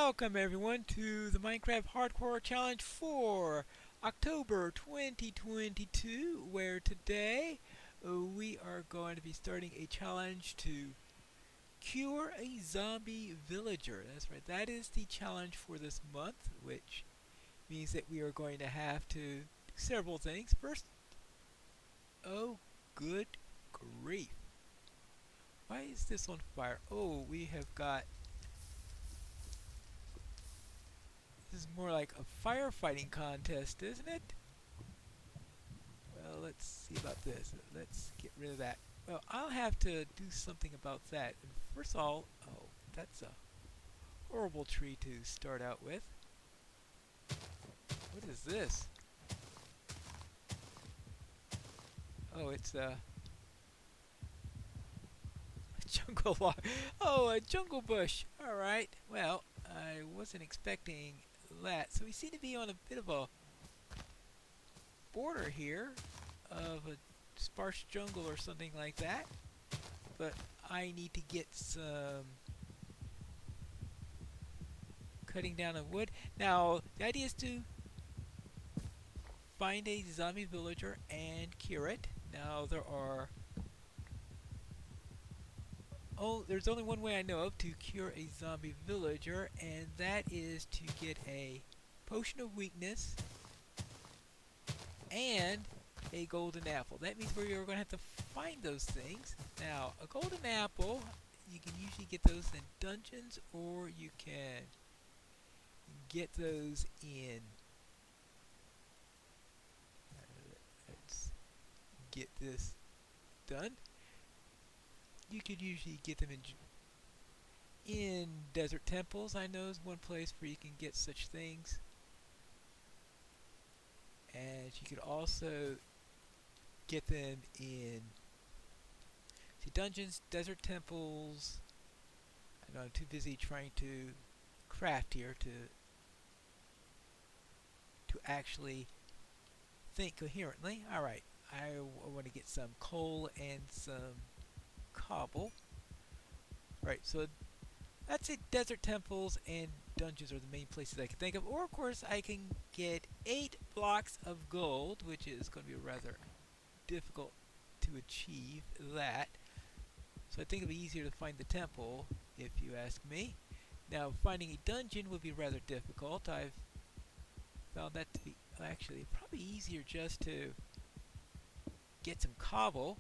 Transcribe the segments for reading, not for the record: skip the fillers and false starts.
Welcome everyone to the Minecraft Hardcore Challenge for October 2022, where today we are going to be starting a challenge to cure a zombie villager. That's right, that is the challenge for this month, which means that we are going to have to do several things. First, oh good grief. Why is this on fire? Oh, we have got... This is more like a firefighting contest, isn't it? Well, let's see about this. Let's get rid of that. Well, I'll have to do something about that. And first of all, oh, that's a horrible tree to start out with. What is this? Oh, it's a jungle log. Oh, a jungle bush. All right. Well, I wasn't expecting that. So we seem to be on a bit of a border here of a sparse jungle or something like that. But I need to get some cutting down of wood. Now, the idea is to find a zombie villager and cure it. Now, there's only one way I know of to cure a zombie villager, and that is to get a potion of weakness and a golden apple. That means we're going to have to find those things. Now, a golden apple, you can usually get those in dungeons, or you can get those in... let's get this done. You could usually get them in desert temples. I know is one place where you can get such things. And you could also get them in dungeons, desert temples. I know I'm too busy trying to craft here to actually think coherently. Alright, I want to get some coal and some cobble. Right, so that's it. Desert temples and dungeons are the main places I can think of. Or, of course, I can get 8 blocks of gold, which is going to be rather difficult to achieve that. So I think it'll be easier to find the temple, if you ask me. Now, finding a dungeon would be rather difficult. I've found that to be actually probably easier just to get some cobble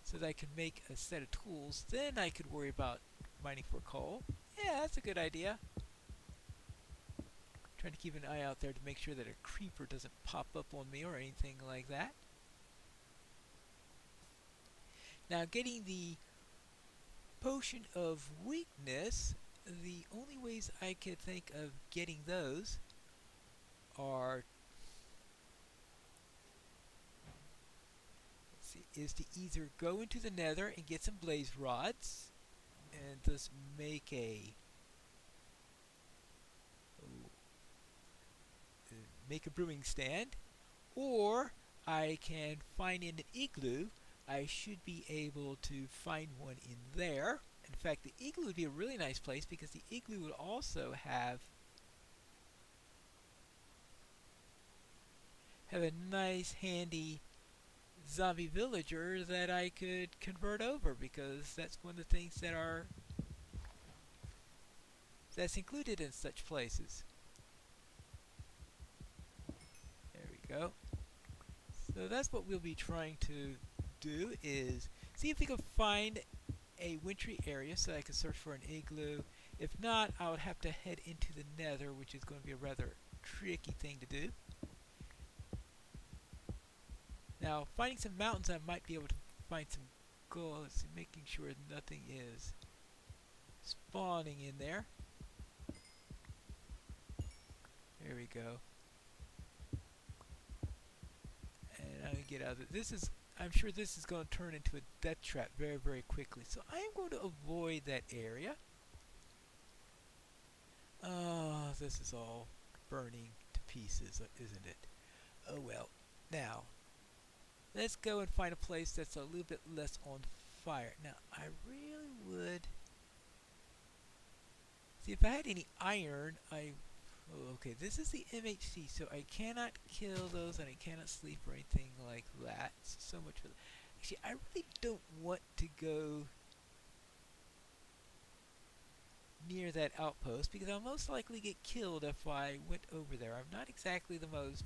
so that I can make a set of tools. Then I could worry about mining for coal. Yeah, that's a good idea. Trying to keep an eye out there to make sure that a creeper doesn't pop up on me or anything like that. Now, getting the potion of weakness, the only ways I could think of getting those are is to either go into the nether and get some blaze rods and thus make a brewing stand, or I can find in an igloo. I should be able to find one in there. In fact, the igloo would be a really nice place because the igloo would also have a nice handy zombie villager that I could convert over, because that's one of the things that's included in such places. There we go. So that's what we'll be trying to do, is see if we can find a wintry area so I can search for an igloo. If not, I would have to head into the nether, which is going to be a rather tricky thing to do. Now, finding some mountains, I might be able to find some gold. Let's see, making sure nothing is spawning in there. There we go. And I'm going to get out of it. I'm sure this is going to turn into a death trap very, very quickly. So I am going to avoid that area. Oh, this is all burning to pieces, isn't it? Oh well. Now, let's go and find a place that's a little bit less on fire. Now, I really would See, if I had any iron, oh, okay, this is the MHC, so I cannot kill those and I cannot sleep or anything like that. So much for that. Actually, I really don't want to go near that outpost because I'll most likely get killed if I went over there. I'm not exactly the most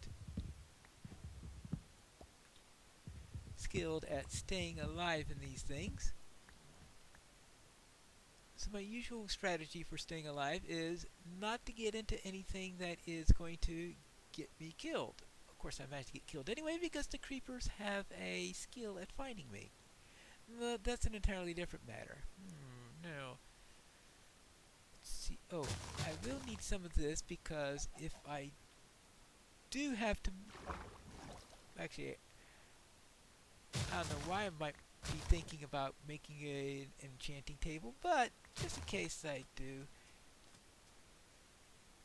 skilled at staying alive in these things. So my usual strategy for staying alive is not to get into anything that is going to get me killed. Of course, I managed to get killed anyway because the creepers have a skill at finding me. But that's an entirely different matter. No. Let's see. Oh, I will need some of this because if I do have to... Actually, I don't know why I might be thinking about making an enchanting table, but just in case I do,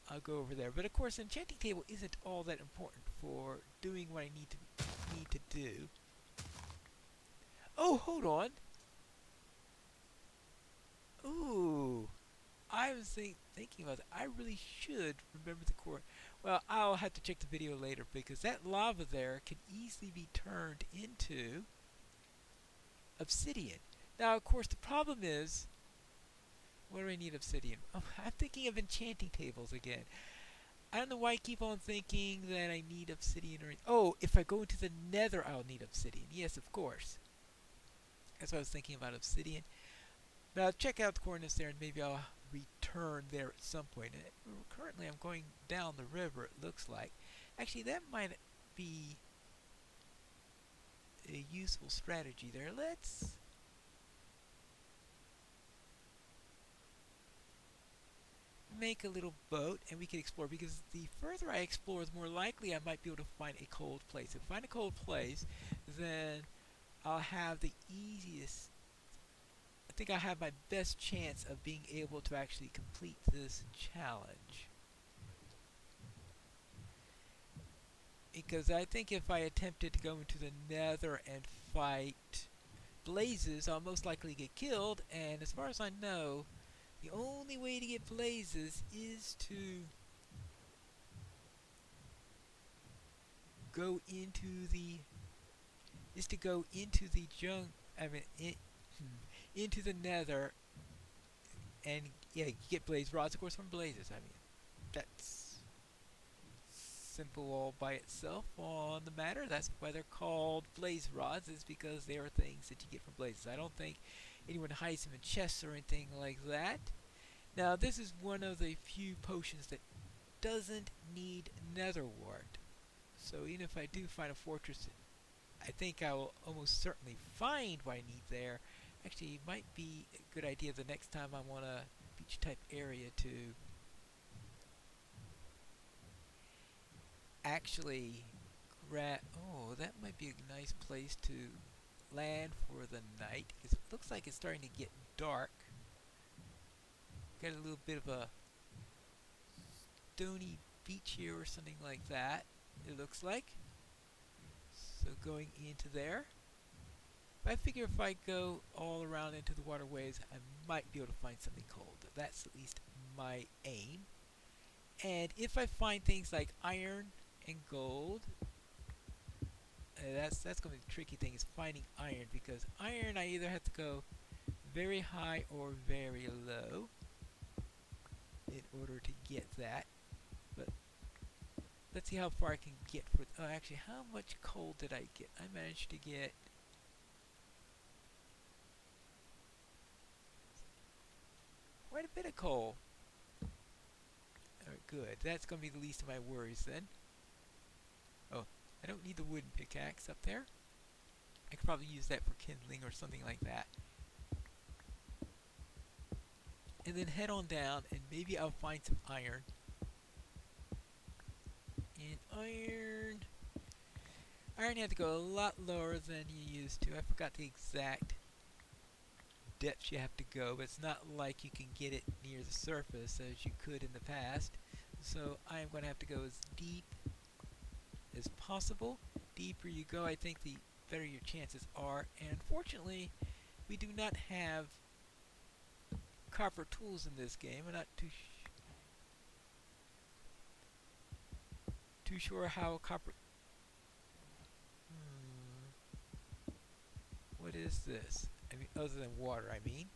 I'll go over there. But of course, an enchanting table isn't all that important for doing what I need to do. Oh, hold on. Ooh, I was thinking about that. I really should remember the core. Well, I'll have to check the video later because that lava there can easily be turned into obsidian. Now, of course, the problem is, what do I need obsidian? Oh, I'm thinking of enchanting tables again. I don't know why I keep on thinking that I need obsidian or... Oh, if I go into the nether, I'll need obsidian. Yes, of course. That's what I was thinking about obsidian. But I'll check out the coordinates there and maybe I'll return there at some point. Currently, I'm going down the river, it looks like. Actually, that might be a useful strategy there. Let's make a little boat and we can explore because the further I explore, the more likely I might be able to find a cold place. If I find a cold place, then I'll have the easiest... I think I'll have my best chance of being able to actually complete this challenge. Because I think if I attempted to go into the nether and fight blazes, I'll most likely get killed, and as far as I know, the only way to get blazes is to go into the into the nether and yeah, you get blaze rods, of course, from blazes. I mean, that's simple all by itself on the matter. That's why they're called blaze rods, is because they are things that you get from blazes. I don't think anyone hides them in chests or anything like that. Now, this is one of the few potions that doesn't need nether wart. So even if I do find a fortress, I think I will almost certainly find what I need there. Actually, it might be a good idea the next time I want a beach type area to actually grab... Oh, that might be a nice place to land for the night, because it looks like it's starting to get dark. Got a little bit of a stony beach here or something like that, it looks like. So going into there. I figure if I go all around into the waterways, I might be able to find something cold. That's at least my aim. And if I find things like iron and gold, that's going to be the tricky thing, is finding iron, because iron I either have to go very high or very low in order to get that. But let's see how far I can get for... Oh, actually, how much coal did I get? I managed to get... quite a bit of coal. Alright, good. That's going to be the least of my worries then. Oh, I don't need the wooden pickaxe up there. I could probably use that for kindling or something like that. And then head on down and maybe I'll find some iron. And iron had to go a lot lower than you used to. I forgot the exact depth you have to go, but it's not like you can get it near the surface as you could in the past. So I'm going to have to go as deep as possible. Deeper you go, I think the better your chances are. And unfortunately, we do not have copper tools in this game. I'm not too sure how copper. What is this? I mean, other than water, I mean.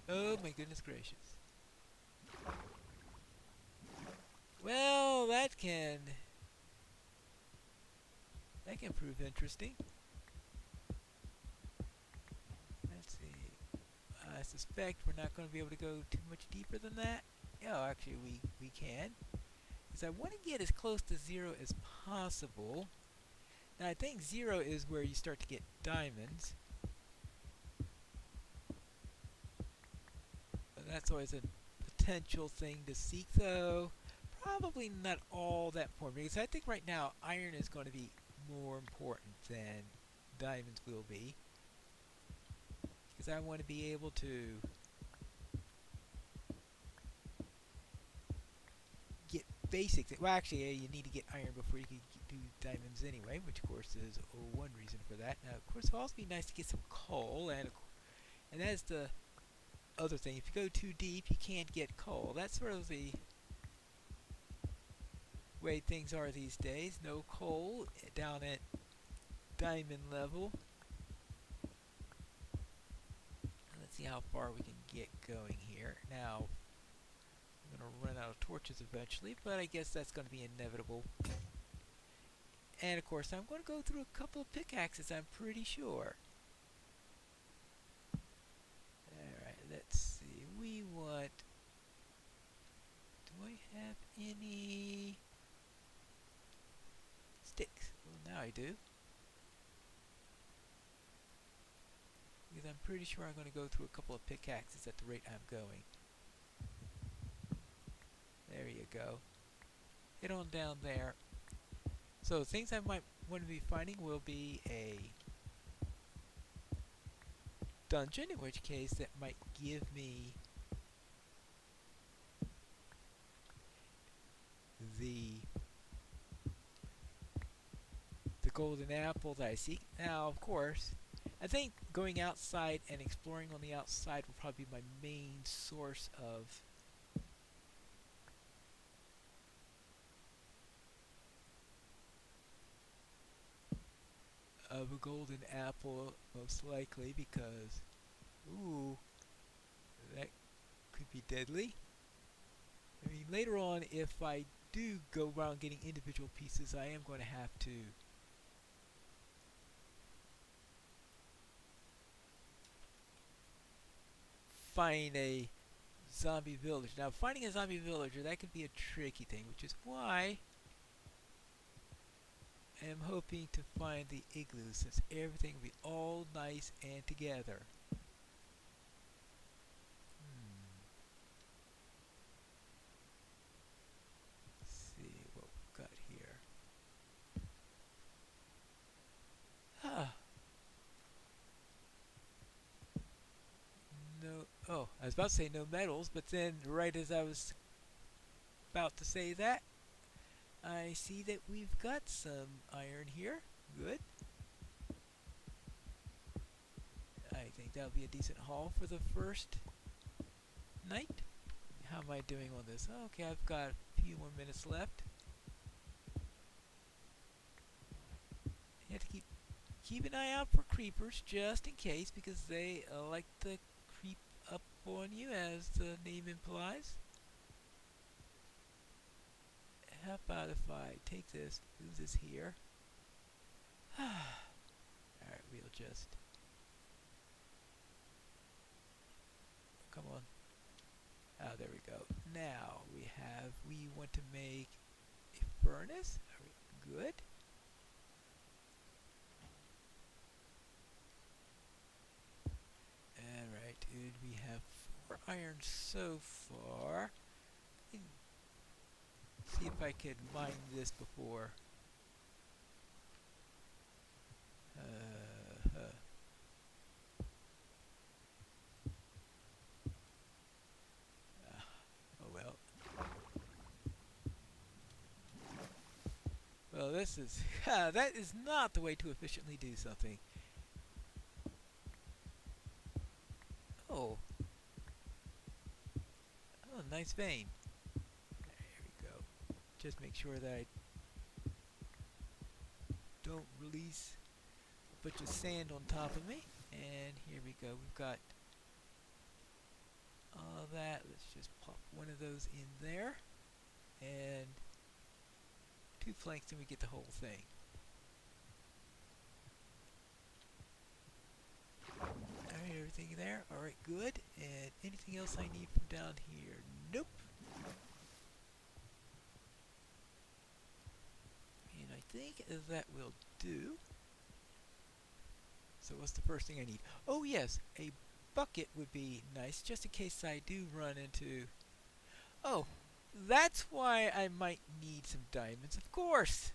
Oh my goodness gracious. Well, that can prove interesting. Let's see. I suspect we're not going to be able to go too much deeper than that. Oh, actually, we can. Because I want to get as close to 0 as possible. Now, I think 0 is where you start to get diamonds. But that's always a potential thing to seek, though. Probably not all that important. Because I think right now, iron is going to be more important than diamonds will be. Because I want to be able to get basic things. Well, actually, you need to get iron before you can do diamonds anyway, which of course is one reason for that. Now, of course, it would also be nice to get some coal, and that's the other thing. If you go too deep, you can't get coal. That's sort of the way things are these days. No coal down at diamond level. Let's see how far we can get going here. Now, I'm going to run out of torches eventually, but I guess that's going to be inevitable. And of course, I'm going to go through a couple of pickaxes, I'm pretty sure. Alright, let's see. We want... Do I have any sticks? Well, now I do. Because I'm pretty sure I'm going to go through a couple of pickaxes at the rate I'm going. There you go. Head on down there. So things I might want to be finding will be a dungeon, in which case that might give me the golden apple that I seek. Now, of course, I think going outside and exploring on the outside will probably be my main source of a golden apple, most likely, because, ooh, that could be deadly. I mean, later on, if I do go around getting individual pieces, I am going to have to find a zombie villager. Now, finding a zombie villager, that could be a tricky thing, which is why I am hoping to find the igloo, since everything will be all nice and together. Let's see what we've got here. No, oh, I was about to say no metals, but then right as I was about to say that, I see that we've got some iron here. Good. I think that'll be a decent haul for the first night. How am I doing on this? Okay, I've got a few more minutes left. You have to keep an eye out for creepers, just in case, because they like to creep up on you, as the name implies. How about if I take this, move this here? Alright, we'll just... Come on. Ah, there we go. Now, we want to make a furnace. Good. Alright, dude, we have 4 iron so far. See if I could mine this before. Oh well. Well, this is that is not the way to efficiently do something. nice vein. There we go. Just make sure that I don't release a bunch of sand on top of me. And here we go. We've got all that. Let's just pop one of those in there. And 2 planks, and we get the whole thing. Alright, everything there? Alright, good. And anything else I need from down here? Nope. And I think that will do. So what's the first thing I need? Oh yes, a bucket would be nice, just in case I do run into... Oh, that's why I might need some diamonds, of course!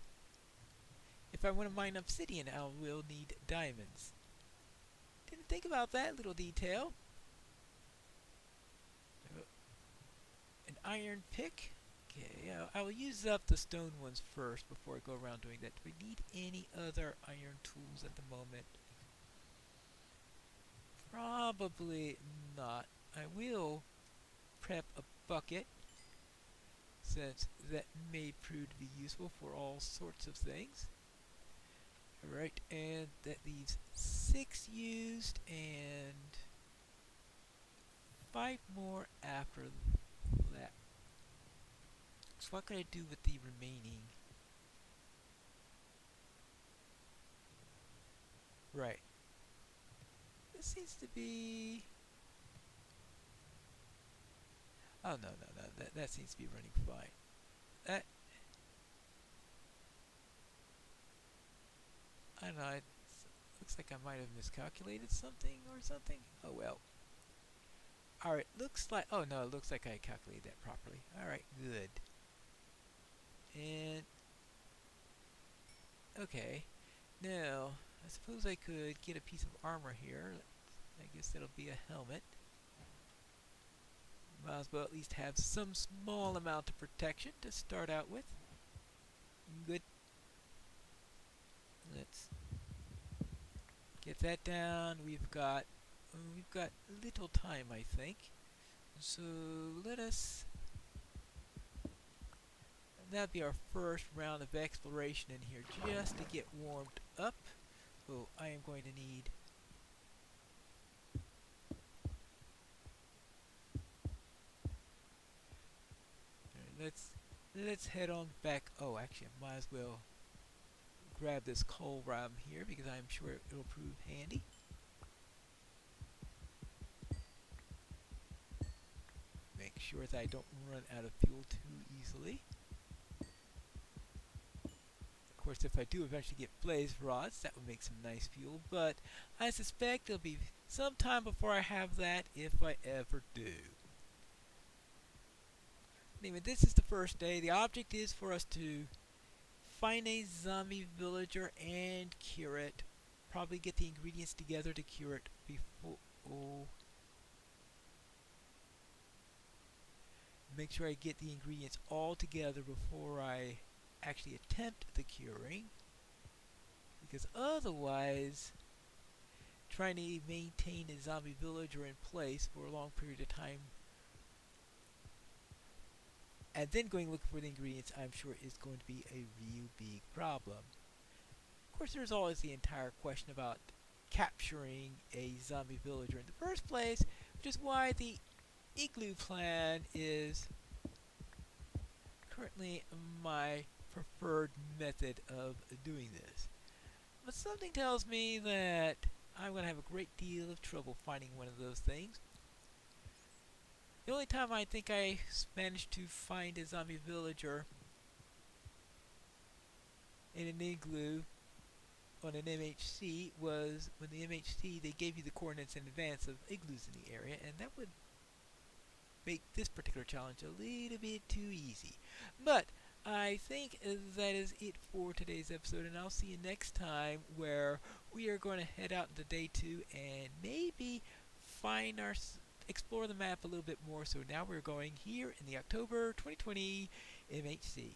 If I want to mine obsidian, I will need diamonds. Didn't think about that little detail. An iron pick. Okay, I'll use up the stone ones first before I go around doing that. Do we need any other iron tools at the moment? Probably not. I will prep a bucket, since that may prove to be useful for all sorts of things. Alright, and that leaves 6 used and 5 more after that. So what could I do with the remaining? Right. This seems to be... Oh, no. That seems to be running fine. That... I don't know, it looks like I might have miscalculated something or something. Oh well. Alright, looks like... Oh no, it looks like I calculated that properly. Alright, good. And... Okay. Now, I suppose I could get a piece of armor here. I guess that'll be a helmet. Might as well at least have some small amount of protection to start out with. Good. Let's get that down. We've got little time, I think. So let us... That'll be our first round of exploration in here, just to get warmed up. Oh, I am going to need... Alright, let's head on back. Oh, actually, I might as well grab this coal while I'm here, because I'm sure it'll prove handy. Make sure that I don't run out of fuel too easily. Of course, if I do eventually get blaze rods, that would make some nice fuel, but I suspect it'll be some time before I have that, if I ever do. Anyway, this is the first day. The object is for us to find a zombie villager and cure it. Probably get the ingredients together to cure it before... Oh. Make sure I get the ingredients all together before I actually attempt the curing. Because otherwise, trying to maintain a zombie villager in place for a long period of time and then going looking for the ingredients, I'm sure is going to be a real big problem. Of course, there's always the entire question about capturing a zombie villager in the first place, which is why the igloo plan is currently my preferred method of doing this. But something tells me that I'm going to have a great deal of trouble finding one of those things. The only time I think I managed to find a zombie villager in an igloo on an MHC was when the MHC, they gave you the coordinates in advance of igloos in the area, and that would make this particular challenge a little bit too easy. But I think that is it for today's episode, and I'll see you next time, where we are going to head out into day 2 and maybe explore the map a little bit more. So now we're going here in the October 2020 MHC.